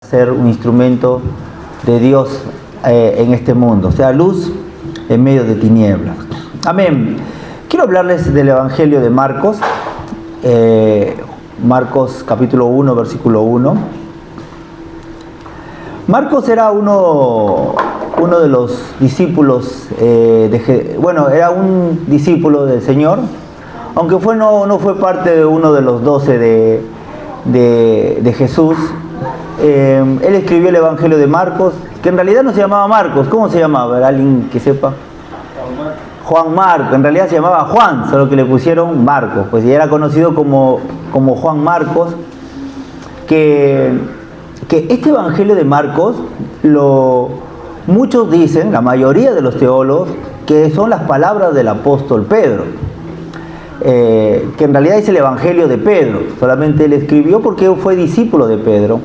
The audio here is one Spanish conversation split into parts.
ser un instrumento de Dios en este mundo, sea luz en medio de tinieblas. Amén. Quiero hablarles del Evangelio de Marcos, Marcos capítulo 1, versículo 1. Marcos era uno de los discípulos, era un discípulo del Señor, aunque no fue parte de uno de los 12 de Jesús. Él escribió el Evangelio de Marcos, que en realidad no se llamaba Marcos. ¿Cómo se llamaba? ¿Alguien que sepa? Juan Marcos. En realidad se llamaba Juan, solo que le pusieron Marcos, pues ya era conocido como Juan Marcos. Que este Evangelio de Marcos, muchos dicen, la mayoría de los teólogos, que son las palabras del apóstol Pedro. Que en realidad es el Evangelio de Pedro, solamente él escribió porque fue discípulo de Pedro.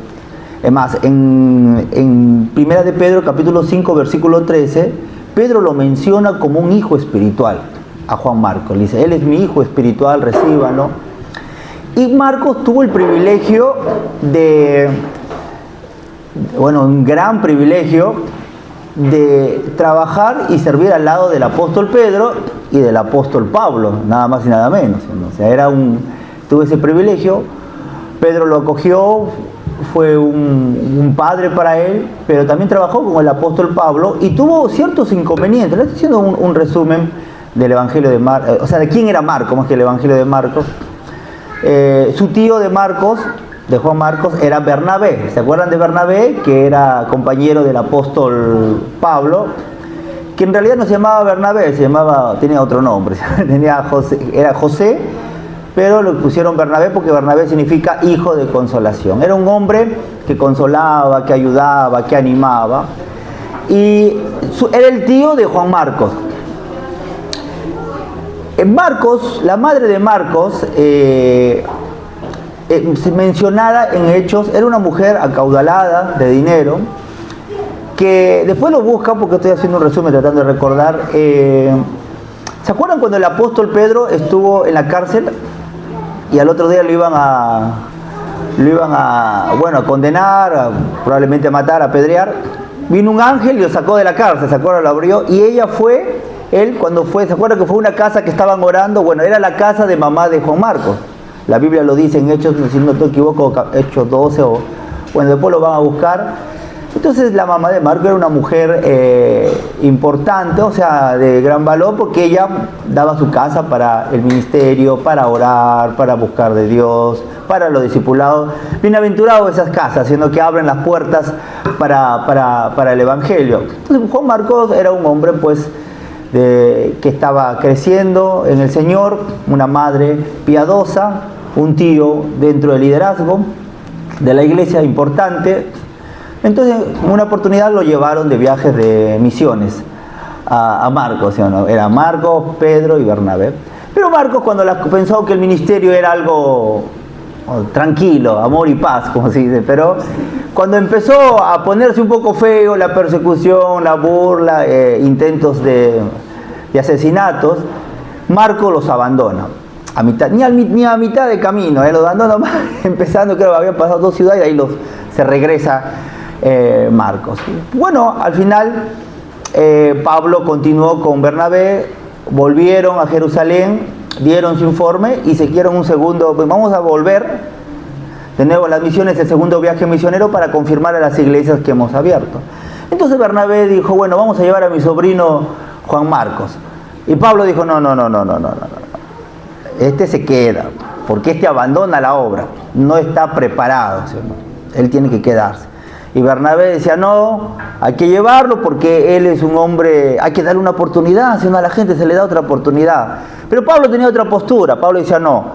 Es más, en Primera de Pedro, capítulo 5, versículo 13, Pedro lo menciona como un hijo espiritual a Juan Marcos. Le dice, él es mi hijo espiritual, recíbanlo. Y Marcos tuvo el privilegio un gran privilegio de trabajar y servir al lado del apóstol Pedro y del apóstol Pablo, nada más y nada menos. O sea, tuvo ese privilegio. Pedro lo acogió, fue un padre para él, pero también trabajó con el apóstol Pablo y tuvo ciertos inconvenientes. Le estoy haciendo un resumen del Evangelio de Marcos, o sea, de quién era Marcos, más que el Evangelio de Marcos. Su tío de Marcos, de Juan Marcos, era Bernabé. ¿Se acuerdan de Bernabé? Que era compañero del apóstol Pablo, que en realidad no se llamaba Bernabé, tenía otro nombre, era José, pero lo pusieron Bernabé porque Bernabé significa hijo de consolación. Era un hombre que consolaba, que ayudaba, que animaba, y era el tío de Juan Marcos. Marcos, la madre de Marcos, mencionada en Hechos, era una mujer acaudalada de dinero, que después lo busca, porque estoy haciendo un resumen tratando de recordar. ¿Se acuerdan cuando el apóstol Pedro estuvo en la cárcel y al otro día lo iban a condenar, probablemente a matar, a apedrear? Vino un ángel y lo sacó de la cárcel, ¿se acuerdan? Lo abrió y él cuando fue, ¿se acuerdan que fue una casa que estaban orando? Bueno, era la casa de mamá de Juan Marcos. La Biblia lo dice en Hechos, si no me equivoco, Hechos 12, después lo van a buscar. Entonces la mamá de Marcos era una mujer importante, o sea, de gran valor, porque ella daba su casa para el ministerio, para orar, para buscar de Dios, para los discipulados. Bienaventurados esas casas, sino que abren las puertas para el Evangelio. Entonces Juan Marcos era un hombre, pues, que estaba creciendo en el Señor, una madre piadosa, un tío dentro del liderazgo de la iglesia importante. Entonces, en una oportunidad lo llevaron de viajes de misiones a Marcos, ¿sí o no? Era Marcos, Pedro y Bernabé. Pero Marcos, cuando pensó que el ministerio era algo tranquilo, amor y paz, como se dice, pero cuando empezó a ponerse un poco feo la persecución, la burla, intentos de asesinatos, Marcos los abandona. Ni a mitad de camino, los abandona más, empezando, creo que habían pasado 2 ciudades y ahí se regresa Marcos. Bueno, al final Pablo continuó con Bernabé, volvieron a Jerusalén, dieron su informe y se quieren un segundo, pues vamos a volver de nuevo a las misiones, el segundo viaje misionero para confirmar a las iglesias que hemos abierto. Entonces Bernabé dijo, bueno, vamos a llevar a mi sobrino Juan Marcos. Y Pablo dijo, no, este se queda, porque este abandona la obra, no está preparado, ¿sí? Él tiene que quedarse. Y Bernabé decía, no, hay que llevarlo porque él es un hombre, hay que darle una oportunidad, si no a la gente se le da otra oportunidad. Pero Pablo tenía otra postura. Pablo decía, no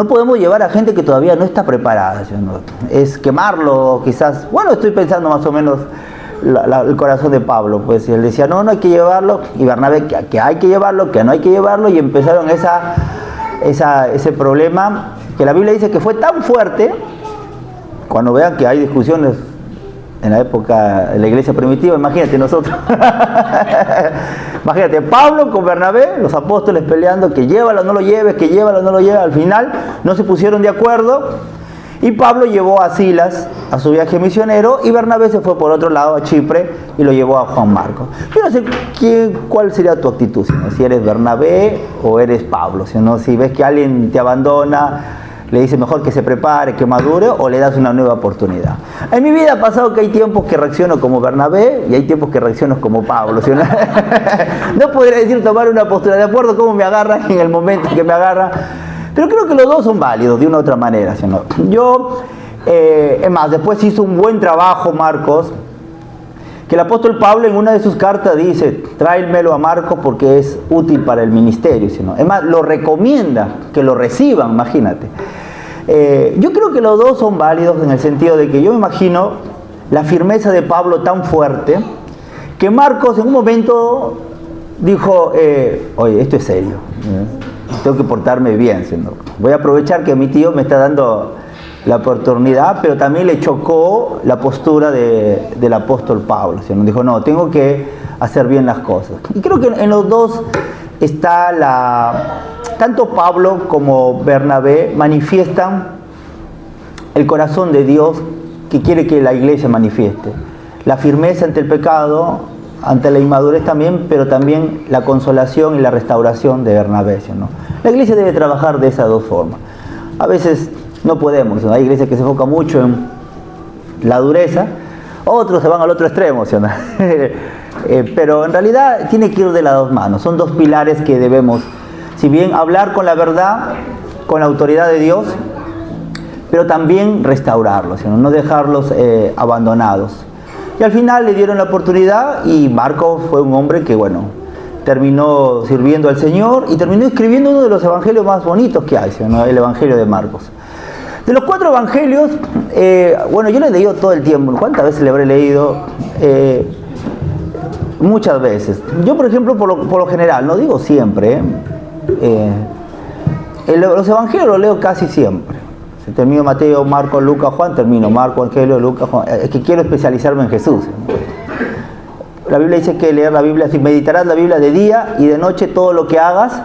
podemos llevar a gente que todavía no está preparada, ¿sí? Es quemarlo quizás. Bueno, estoy pensando más o menos el corazón de Pablo, pues él decía, no hay que llevarlo, y Bernabé que hay que llevarlo, que no hay que llevarlo, y empezaron ese problema, que la Biblia dice que fue tan fuerte. Cuando vean que hay discusiones en la época de la iglesia primitiva, imagínate nosotros. Imagínate, Pablo con Bernabé, los apóstoles peleando, que llévalo, no lo lleves, que llévalo, no lo lleves. Al final no se pusieron de acuerdo Y Pablo llevó a Silas a su viaje misionero y Bernabé se fue por otro lado a Chipre y lo llevó a Juan Marcos. Yo no sé cuál sería tu actitud, si eres Bernabé o eres Pablo, si ves que alguien te abandona, le dice mejor que se prepare, que madure, o le das una nueva oportunidad. En mi vida ha pasado que hay tiempos que reacciono como Bernabé y hay tiempos que reacciono como Pablo. ¿Sí? No podría decir tomar una postura, de acuerdo a cómo me agarra en el momento que me agarra, pero creo que los dos son válidos de una u otra manera. ¿Sí? Yo, es más, después hizo un buen trabajo Marcos, que el apóstol Pablo en una de sus cartas dice, tráemelo a Marcos porque es útil para el ministerio. ¿Sí? Es más, lo recomienda que lo reciban, imagínate. Yo creo que los dos son válidos en el sentido de que yo me imagino la firmeza de Pablo tan fuerte que Marcos en un momento dijo, oye, esto es serio, tengo que portarme bien, ¿sí? Voy a aprovechar que mi tío me está dando la oportunidad, pero también le chocó la postura del apóstol Pablo, ¿sí? Dijo, no, tengo que hacer bien las cosas. Y creo que en los dos está tanto Pablo como Bernabé manifiestan el corazón de Dios que quiere que la iglesia manifieste. La firmeza ante el pecado, ante la inmadurez también, pero también la consolación y la restauración de Bernabé, ¿no? La iglesia debe trabajar de esas dos formas. A veces no podemos, ¿no? Hay iglesias que se enfocan mucho en la dureza, otros se van al otro extremo, ¿sí? Pero en realidad tiene que ir de las dos manos. Son dos pilares que debemos, si bien hablar con la verdad, con la autoridad de Dios, pero también restaurarlos, ¿sí? No dejarlos abandonados. Y al final le dieron la oportunidad y Marcos fue un hombre que, bueno, terminó sirviendo al Señor y terminó escribiendo uno de los evangelios más bonitos que hay, ¿no? El Evangelio de Marcos. De los 4 evangelios, bueno, yo lo he leído todo el tiempo. ¿Cuántas veces le habré leído? Muchas veces. Yo, por ejemplo, por lo general, no digo siempre, los evangelios los leo casi siempre. Si termino Mateo, Marcos, Lucas, Juan, termino Marcos, Evangelio, Lucas, Juan. Es que quiero especializarme en Jesús. La Biblia dice que leer la Biblia, si meditarás la Biblia de día y de noche, todo lo que hagas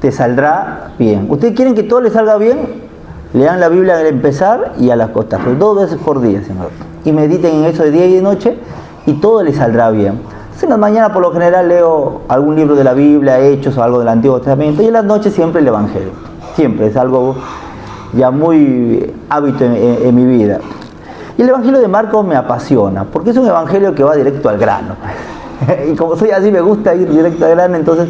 te saldrá bien. ¿Ustedes quieren que todo les salga bien? Lean la Biblia al empezar y al acostarse, 2 veces por día, Señor. Y mediten en eso de día y de noche y todo les saldrá bien. Entonces en las mañanas por lo general leo algún libro de la Biblia, Hechos o algo del Antiguo Testamento, y en las noches siempre el Evangelio. Siempre, es algo ya muy hábito en mi vida. Y el Evangelio de Marcos me apasiona, porque es un Evangelio que va directo al grano. Y como soy así, me gusta ir directo al grano, entonces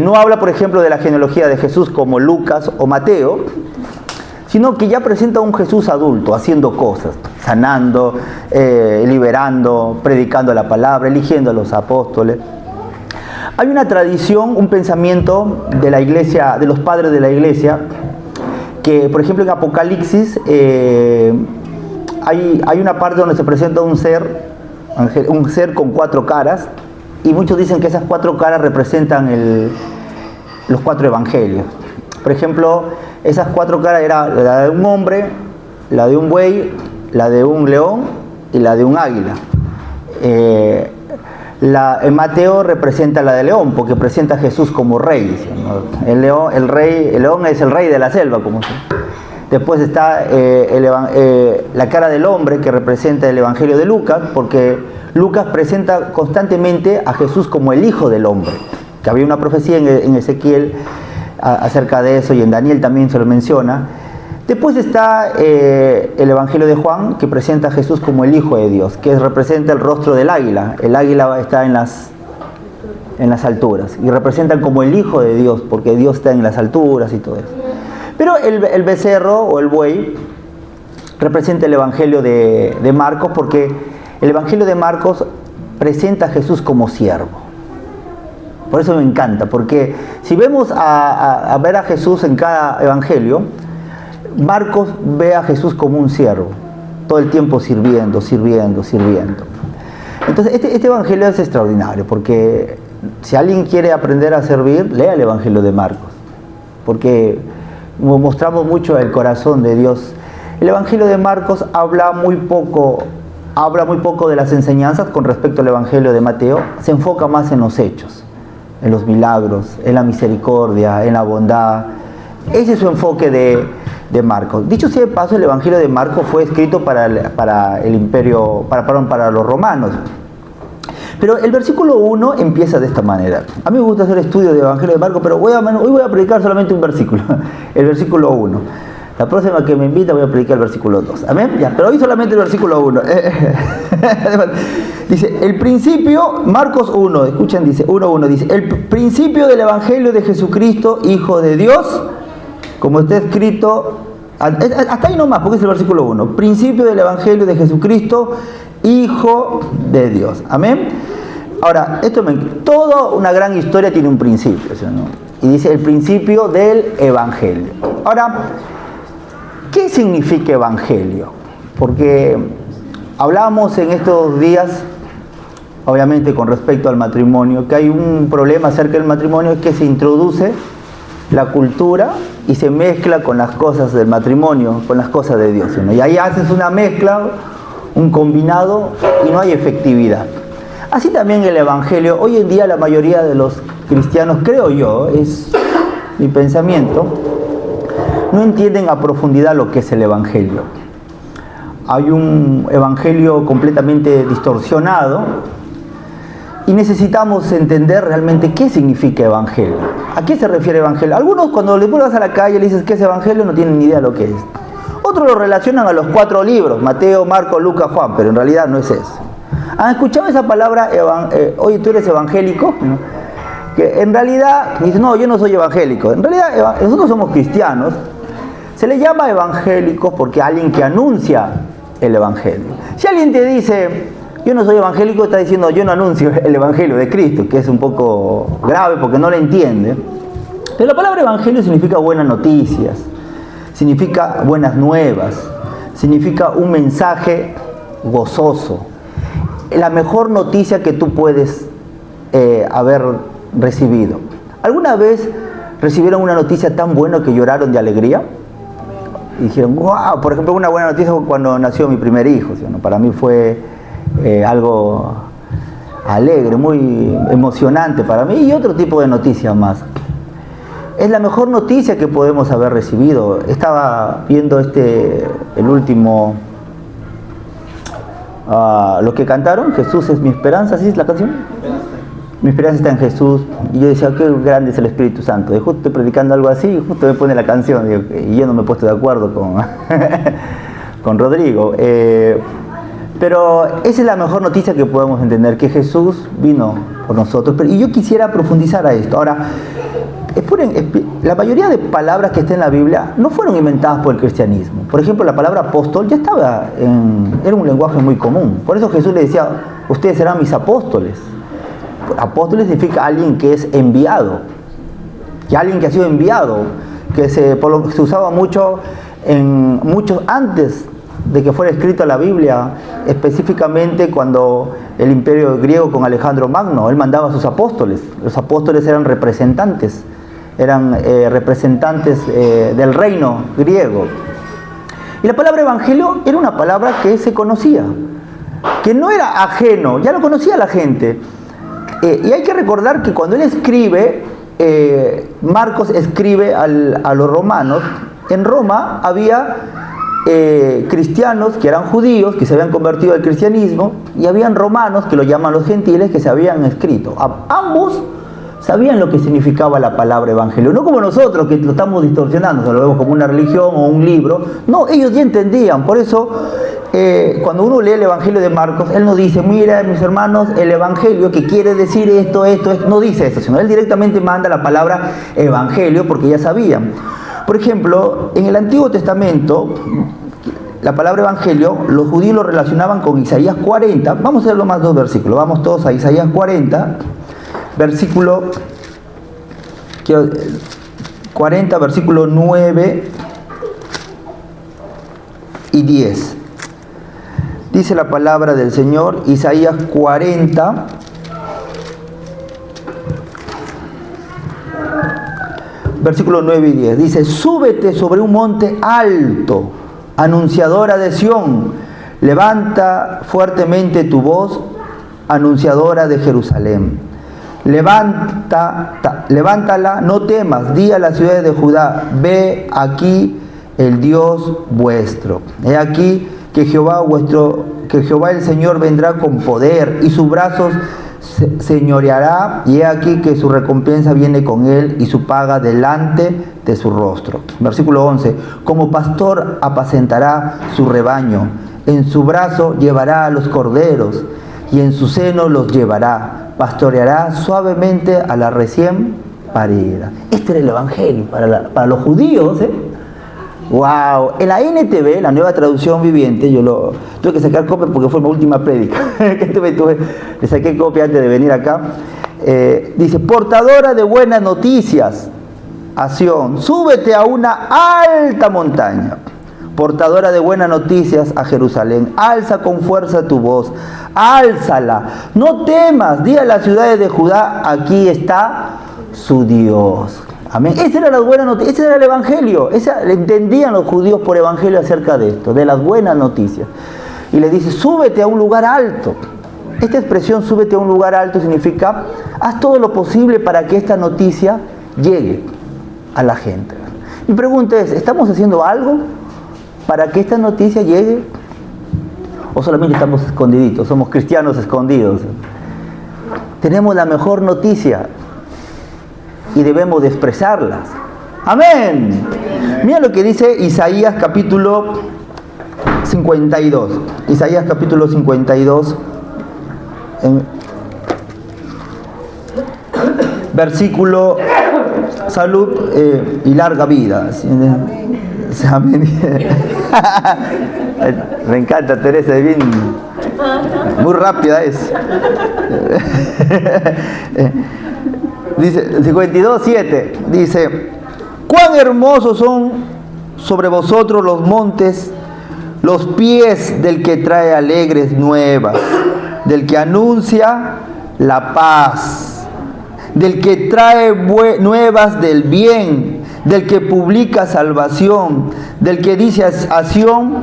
no habla, por ejemplo, de la genealogía de Jesús como Lucas o Mateo, sino que ya presenta a un Jesús adulto, haciendo cosas, sanando, liberando, predicando la palabra, eligiendo a los apóstoles. Hay una tradición, un pensamiento de la iglesia, de los padres de la iglesia, que por ejemplo en Apocalipsis hay una parte donde se presenta un ser con 4 caras, y muchos dicen que esas 4 caras representan los 4 evangelios. Por ejemplo, esas 4 caras eran la de un hombre, la de un buey, la de un león y la de un águila. En Mateo representa la de león, porque presenta a Jesús como rey, ¿no? El león es el rey de la selva, como se. Después está la cara del hombre, que representa el Evangelio de Lucas, porque Lucas presenta constantemente a Jesús como el Hijo del Hombre, que había una profecía en Ezequiel acerca de eso, y en Daniel también se lo menciona. Después está el Evangelio de Juan, que presenta a Jesús como el Hijo de Dios, que representa el rostro del águila. El águila está en las alturas, y representan como el Hijo de Dios, porque Dios está en las alturas y todo eso. Pero el becerro o el buey representa el Evangelio de Marcos, porque el Evangelio de Marcos presenta a Jesús como siervo. Por eso me encanta, porque si vemos a ver a Jesús en cada evangelio, Marcos ve a Jesús como un siervo, todo el tiempo sirviendo. Entonces este evangelio es extraordinario, porque si alguien quiere aprender a servir, lea el Evangelio de Marcos, porque mostramos mucho el corazón de Dios. El Evangelio de Marcos habla muy poco de las enseñanzas con respecto al Evangelio de Mateo. Se enfoca más en los hechos, en los milagros, en la misericordia, en la bondad. Ese es su enfoque de Marcos. Dicho sea de paso, el Evangelio de Marcos fue escrito para el imperio, para los romanos. Pero el versículo 1 empieza de esta manera. A mí me gusta hacer estudios de Evangelio de Marcos, pero hoy voy a predicar solamente un versículo, el versículo 1. La próxima que me invita voy a predicar el versículo 2. ¿Amén? Ya, pero hoy solamente el versículo 1. Dice, el principio, Marcos 1, escuchen, dice, 1:1, dice, el principio del Evangelio de Jesucristo, Hijo de Dios, como está escrito, hasta ahí nomás, porque es el versículo 1. Principio del Evangelio de Jesucristo, Hijo de Dios. Amén. Ahora, toda una gran historia tiene un principio, ¿sí, no? Y dice el principio del Evangelio. Ahora, ¿qué significa Evangelio? Porque hablábamos en estos días, obviamente con respecto al matrimonio, que hay un problema acerca del matrimonio, es que se introduce la cultura y se mezcla con las cosas del matrimonio, con las cosas de Dios, ¿no? Y ahí haces una mezcla, un combinado, y no hay efectividad. Así también el Evangelio. Hoy en día la mayoría de los cristianos, creo yo, es mi pensamiento, no entienden a profundidad lo que es el Evangelio. Hay un Evangelio completamente distorsionado y necesitamos entender realmente qué significa Evangelio. ¿A qué se refiere Evangelio? Algunos, cuando le vuelvas a la calle y le dices qué es Evangelio, no tienen ni idea de lo que es. Otros lo relacionan a los 4 libros, Mateo, Marcos, Lucas, Juan, pero en realidad no es eso. ¿Han escuchado esa palabra, oye, tú eres evangélico? ¿No? Que en realidad, dicen, no, yo no soy evangélico. En realidad, nosotros somos cristianos. Se le llama evangélicos porque alguien que anuncia el Evangelio. Si alguien te dice, yo no soy evangélico, está diciendo, yo no anuncio el Evangelio de Cristo, que es un poco grave porque no lo entiende. Pero la palabra evangelio significa buenas noticias, significa buenas nuevas, significa un mensaje gozoso. La mejor noticia que tú puedes haber recibido. ¿Alguna vez recibieron una noticia tan buena que lloraron de alegría? Y dijeron, wow, por ejemplo, una buena noticia fue cuando nació mi primer hijo, ¿sí? Para mí fue algo alegre, muy emocionante para mí, y otro tipo de noticias más. Es la mejor noticia que podemos haber recibido. Estaba viendo el último, lo que cantaron, Jesús es mi esperanza, ¿así es la canción? Mi esperanza está en Jesús. Y yo decía, qué grande es el Espíritu Santo. Y justo estoy predicando algo así, y justo me pone la canción. Y yo no me he puesto de acuerdo con Rodrigo. Pero esa es la mejor noticia que podemos entender, que Jesús vino por nosotros. Y yo quisiera profundizar a esto. Ahora, la mayoría de palabras que están en la Biblia no fueron inventadas por el cristianismo. Por ejemplo, la palabra apóstol ya era un lenguaje muy común. Por eso Jesús le decía, ustedes serán mis apóstoles. Apóstoles significa alguien que es enviado, que alguien que ha sido enviado, que se usaba mucho antes de que fuera escrita la Biblia, específicamente cuando el imperio griego con Alejandro Magno, él mandaba a sus apóstoles. Los apóstoles eran representantes del reino griego. Y la palabra evangelio era una palabra que se conocía, que no era ajeno, ya lo conocía la gente. Y hay que recordar que cuando él escribe, Marcos escribe a los romanos, en Roma había cristianos que eran judíos, que se habían convertido al cristianismo, y habían romanos, que lo llaman los gentiles, que se habían escrito. Ambos sabían lo que significaba la palabra evangelio, no como nosotros que lo estamos distorsionando, se lo vemos como una religión o un libro. No, ellos ya entendían. Por eso cuando uno lee el Evangelio de Marcos, él no dice, mira mis hermanos, el Evangelio que quiere decir esto, no dice eso, sino él directamente manda la palabra Evangelio porque ya sabían. Por ejemplo, en el Antiguo Testamento, la palabra Evangelio, los judíos lo relacionaban con Isaías 40. Vamos a leer los más 2 versículos, vamos todos a Isaías 40, versículo 9 y 10. Dice la palabra del Señor, Isaías 40, versículos 9 y 10. Dice, súbete sobre un monte alto, anunciadora de Sión, levanta fuertemente tu voz, anunciadora de Jerusalén. Levántala, no temas, di a las ciudades de Judá, ve aquí el Dios vuestro. He aquí que Jehová el Señor vendrá con poder y sus brazos señoreará, y he aquí que su recompensa viene con él y su paga delante de su rostro. Versículo 11. Como pastor apacentará su rebaño, en su brazo llevará a los corderos y en su seno los llevará, pastoreará suavemente a la recién parida. Este era el evangelio para los judíos, ¡Wow! En la NTV, la Nueva Traducción Viviente, yo tuve que sacar copia porque fue mi última prédica. Le saqué copia antes de venir acá. Dice, portadora de buenas noticias a Sión, súbete a una alta montaña. Portadora de buenas noticias a Jerusalén, alza con fuerza tu voz, álzala, no temas, di a las ciudades de Judá, aquí está su Dios. Amén. Esa era la buena noticia, ese era el evangelio. Entendían los judíos por evangelio acerca de esto, de las buenas noticias. Y le dice, súbete a un lugar alto. Esta expresión, súbete a un lugar alto, significa, haz todo lo posible para que esta noticia llegue a la gente. Mi pregunta es, ¿estamos haciendo algo para que esta noticia llegue? ¿O solamente estamos escondiditos, somos cristianos escondidos? Tenemos la mejor noticia y debemos de expresarlas. Amén. Mira lo que dice Isaías capítulo 52. Isaías capítulo 52, versículo, salud y larga vida. Amén. Me encanta Teresa, es bien, muy rápida es. Dice 52:7, dice, cuán hermosos son sobre vosotros los montes, los pies del que trae alegres nuevas, del que anuncia la paz, del que trae nuevas del bien, del que publica salvación, del que dice a Sión,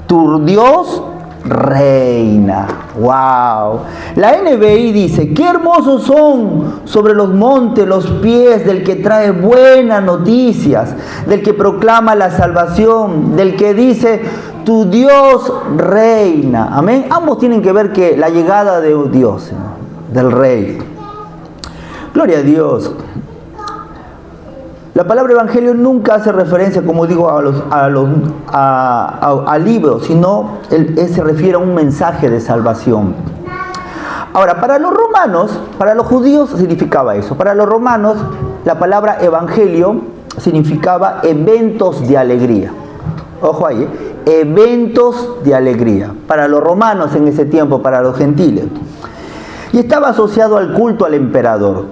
tu Dios reina. Wow. La NBI dice, qué hermosos son sobre los montes los pies del que trae buenas noticias, del que proclama la salvación, del que dice, tu Dios reina. Amén. Ambos tienen que ver que la llegada de Dios, del Rey. Gloria a Dios. La palabra evangelio nunca hace referencia, como digo, a libros, sino se refiere a un mensaje de salvación. Ahora, para los romanos, para los judíos significaba eso. Para los romanos, la palabra evangelio significaba eventos de alegría. Ojo ahí, eventos de alegría. Para los romanos en ese tiempo, para los gentiles. Y estaba asociado al culto al emperador.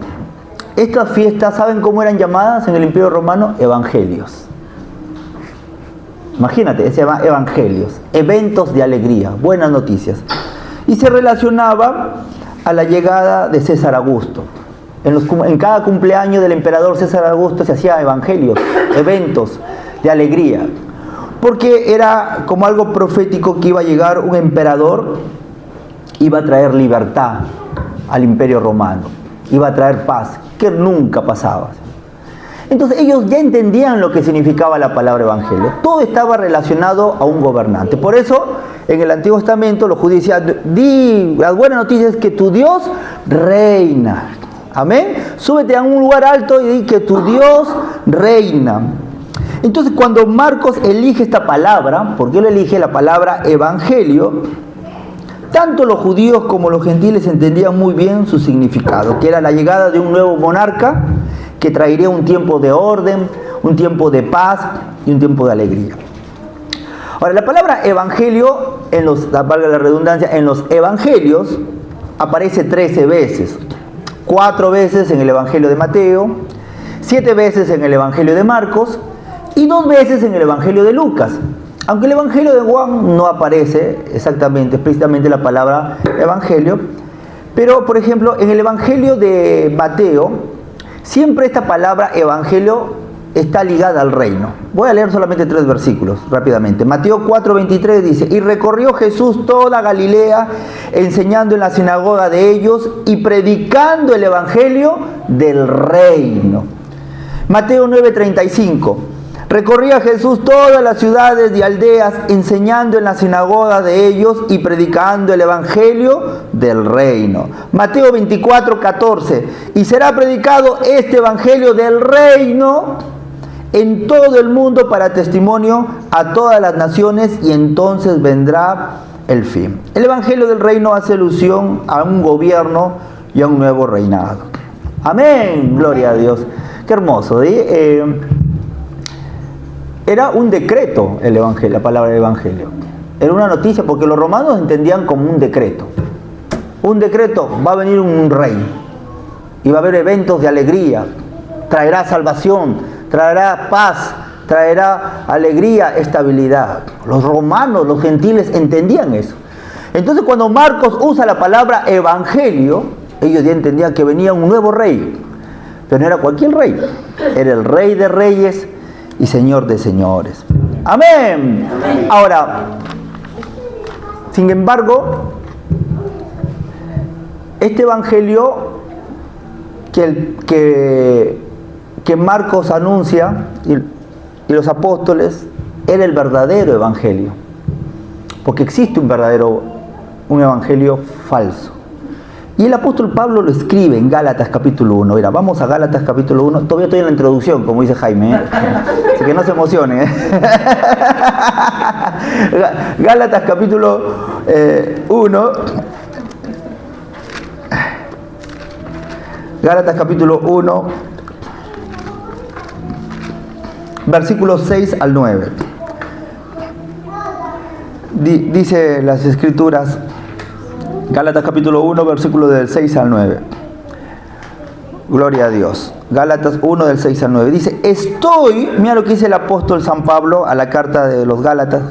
Estas fiestas, ¿saben cómo eran llamadas en el Imperio Romano? Evangelios. Imagínate, se llama evangelios, eventos de alegría, buenas noticias. Y se relacionaba a la llegada de César Augusto. En cada cumpleaños del emperador César Augusto se hacía evangelios, eventos de alegría. Porque era como algo profético que iba a llegar un emperador, iba a traer libertad al Imperio Romano, iba a traer paz, que nunca pasaba. Entonces ellos ya entendían lo que significaba la palabra evangelio. Todo estaba relacionado a un gobernante. Por eso en el Antiguo Testamento los judíos decían, di las buenas noticias que tu Dios reina. Amén. Súbete a un lugar alto y di que tu Dios reina. Entonces cuando Marcos elige esta palabra, porque él elige la palabra evangelio, tanto los judíos como los gentiles entendían muy bien su significado, que era la llegada de un nuevo monarca que traería un tiempo de orden, un tiempo de paz y un tiempo de alegría. Ahora, la palabra evangelio, valga la redundancia, en los evangelios aparece 13 veces. 4 veces en el evangelio de Mateo, 7 veces en el evangelio de Marcos y 2 veces en el evangelio de Lucas. Aunque el evangelio de Juan no aparece explícitamente la palabra evangelio, pero por ejemplo en el evangelio de Mateo, siempre esta palabra evangelio está ligada al reino. Voy a leer solamente 3 versículos rápidamente. Mateo 4:23 dice, y recorrió Jesús toda Galilea, enseñando en la sinagoga de ellos y predicando el evangelio del reino. Mateo 9:35, Recorría Jesús todas las ciudades y aldeas, enseñando en la sinagoga de ellos y predicando el evangelio del reino. Mateo 24, 14. Y será predicado este evangelio del reino en todo el mundo para testimonio a todas las naciones, y entonces vendrá el fin. El evangelio del reino hace alusión a un gobierno y a un nuevo reinado. Amén, gloria a Dios. Qué hermoso, ¿sí? Era un decreto el evangelio, la palabra del evangelio. Era una noticia, porque los romanos entendían como un decreto. Un decreto: va a venir un rey y va a haber eventos de alegría, traerá salvación, traerá paz, traerá alegría, estabilidad. Los romanos, los gentiles entendían eso. Entonces, cuando Marcos usa la palabra evangelio, ellos ya entendían que venía un nuevo rey. Pero no era cualquier rey, era el Rey de Reyes y Señor de Señores. Amén. Amén. Ahora, sin embargo, este evangelio que Marcos anuncia y los apóstoles era el verdadero evangelio, porque existe un evangelio falso. Y el apóstol Pablo lo escribe en Gálatas capítulo 1. Mira, vamos a Gálatas capítulo 1. Todavía estoy en la introducción, como dice Jaime, ¿eh? Así que no se emocionen, ¿eh? Gálatas capítulo 1. Gálatas capítulo 1, versículos 6 al 9. Dice las escrituras, Gálatas capítulo 1, versículos del 6 al 9. Gloria a Dios. Gálatas 1 del 6 al 9. Dice, mira lo que dice el apóstol San Pablo a la carta de los Gálatas.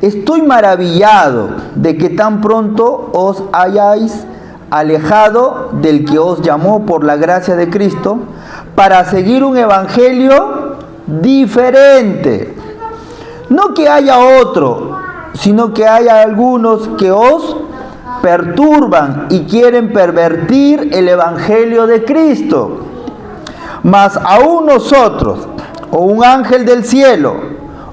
Estoy maravillado de que tan pronto os hayáis alejado del que os llamó por la gracia de Cristo para seguir un evangelio diferente. No que haya otro, sino que haya algunos que os perturban y quieren pervertir el evangelio de Cristo. Mas aún nosotros, o un ángel del cielo,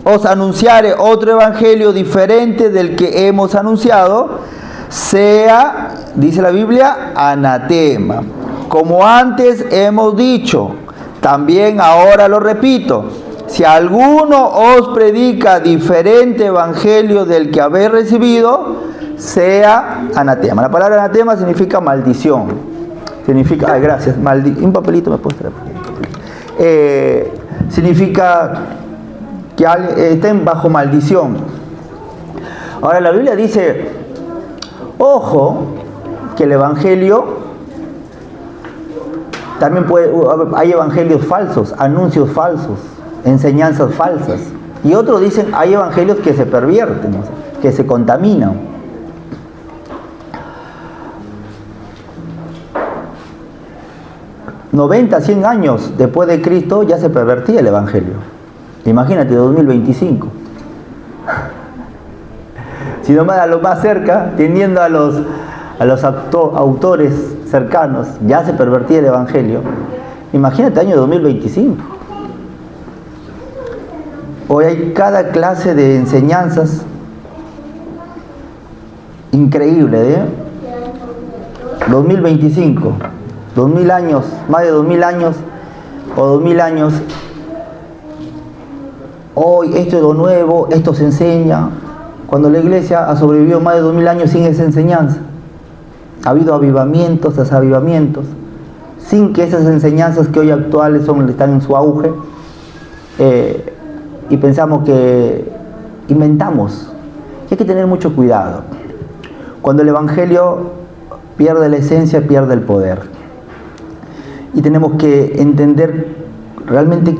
os anunciare otro evangelio diferente del que hemos anunciado, sea, dice la Biblia, anatema. Como antes hemos dicho, también ahora lo repito: si alguno os predica diferente evangelio del que habéis recibido, sea anatema. La palabra anatema significa maldición. Significa, gracias, un papelito me puedes traer. Significa que estén bajo maldición. Ahora la Biblia dice, ojo, que el evangelio también hay evangelios falsos, anuncios falsos, enseñanzas falsas. Y otros dicen, hay evangelios que se pervierten, que se contaminan. ...90, 100 años después de Cristo ya se pervertía el evangelio. Imagínate, 2025. Si nomás a lo más cerca, teniendo a los autores cercanos, ya se pervertía el evangelio. Imagínate, año 2025. Hoy hay cada clase de enseñanzas increíble, ¿eh? 2025. 2000 años, más de 2000 años o 2000 años. Hoy esto es lo nuevo, esto se enseña. Cuando la iglesia ha sobrevivido más de 2000 años sin esa enseñanza, ha habido avivamientos tras avivamientos, sin que esas enseñanzas que hoy actuales están en su auge, y pensamos que inventamos. Y hay que tener mucho cuidado. Cuando el evangelio pierde la esencia, pierde el poder. Y tenemos que entender realmente